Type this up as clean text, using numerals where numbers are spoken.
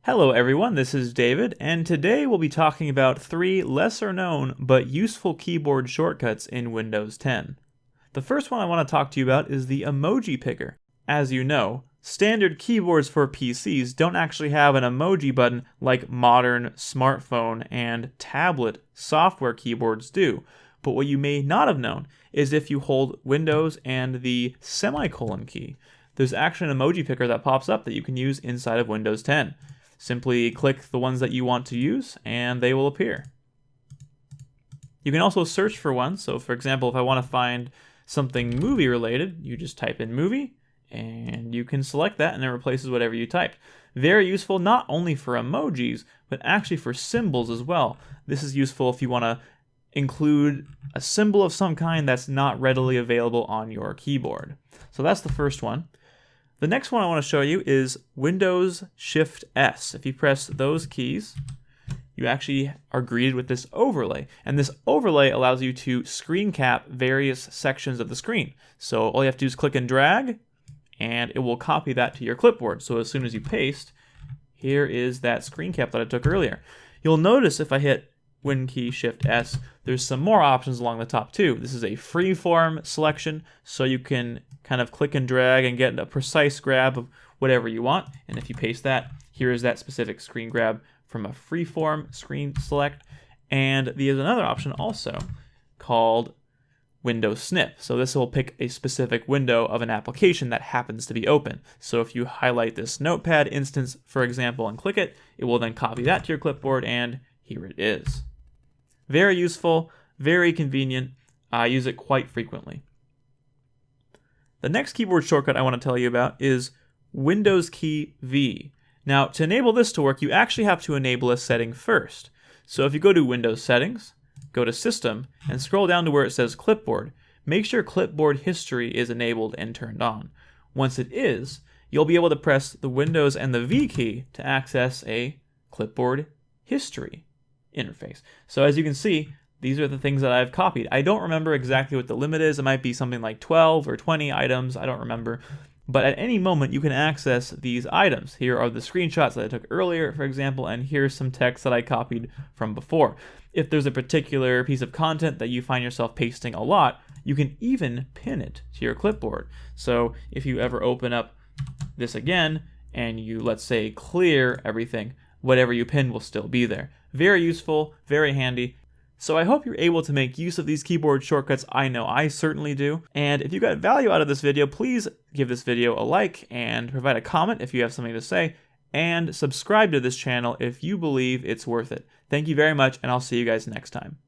Hello everyone, this is David, and today we'll be talking about 3 lesser known but useful keyboard shortcuts in Windows 10. The first one I want to talk to you about is the Emoji Picker. As you know, standard keyboards for PCs don't actually have an emoji button like modern smartphone and tablet software keyboards do. But what you may not have known is if you hold Windows and the semicolon key, there's actually an emoji picker that pops up that you can use inside of Windows 10. Simply click the ones that you want to use and they will appear. You can also search for one. So for example, if I want to find something movie related, you just type in movie and you can select that and it replaces whatever you typed. Very useful not only for emojis, but actually for symbols as well. This is useful if you want to include a symbol of some kind that's not readily available on your keyboard. So that's the first one. The next one I want to show you is Windows Shift S. If you press those keys, you actually are greeted with this overlay. And this overlay allows you to screen cap various sections of the screen. So all you have to do is click and drag, and it will copy that to your clipboard. So as soon as you paste, here is that screen cap that I took earlier. You'll notice if I hit Win key Shift S, there's some more options along the top too. This is a freeform selection, so you can kind of click and drag and get a precise grab of whatever you want. And if you paste that, here is that specific screen grab from a freeform screen select. And there's another option also called Window Snip. So this will pick a specific window of an application that happens to be open. So if you highlight this Notepad instance, for example, and click it, it will then copy that to your clipboard, and here it is. Very useful, very convenient. I use it quite frequently. The next keyboard shortcut I want to tell you about is Windows key V. Now, to enable this to work, you actually have to enable a setting first. So if you go to Windows Settings, go to System, and scroll down to where it says Clipboard, make sure Clipboard History is enabled and turned on. Once it is, you'll be able to press the Windows and the V key to access a Clipboard History interface. So as you can see, these are the things that I've copied. I don't remember exactly what the limit is. It might be something like 12 or 20 items. I don't remember. But at any moment, you can access these items. Here are the screenshots that I took earlier, for example, and here's some text that I copied from before. If there's a particular piece of content that you find yourself pasting a lot, you can even pin it to your clipboard. So if you ever open up this again and you, let's say, clear everything, whatever you pin will still be there. Very useful, very handy. So I hope you're able to make use of these keyboard shortcuts. I know I certainly do. And if you got value out of this video, please give this video a like and provide a comment if you have something to say, and subscribe to this channel if you believe it's worth it. Thank you very much, and I'll see you guys next time.